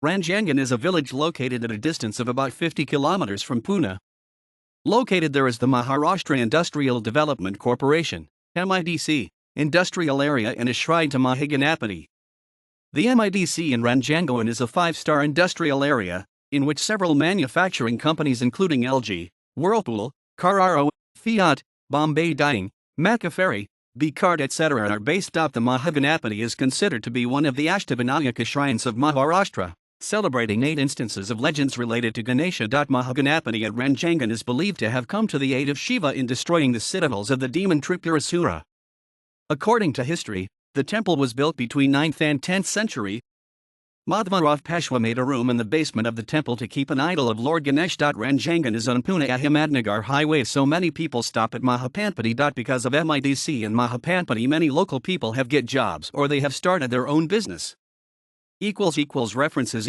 Ranjangoan is a village located at a distance of about 50 kilometers from Pune. Located there is the Maharashtra Industrial Development Corporation, MIDC, industrial area and a shrine to Mahaganapati. The MIDC in Ranjangoan is a 5-star industrial area, in which several manufacturing companies including LG, Whirlpool, Carraro, Fiat, Bombay Dyeing, Maccaferri, Beakaert etc. are based. The Mahaganapati is considered to be one of the Ashtavinayaka shrines of Maharashtra, celebrating 8 instances of legends related to Ganesha.Mahaganapati at Ranjangoan is believed to have come to the aid of Shiva in destroying the citadels of the demon Tripurasura. According to history, the temple was built between 9th and 10th century. Madhavrao Peshwa made a room in the basement of the temple to keep an idol of Lord Ganesh.Ranjangaon is on Pune Ahemadnagar Highway. So many people stop at Mahapanpati.Because of MIDC and Mahapanpati. Many local people have get jobs or they have started their own business. References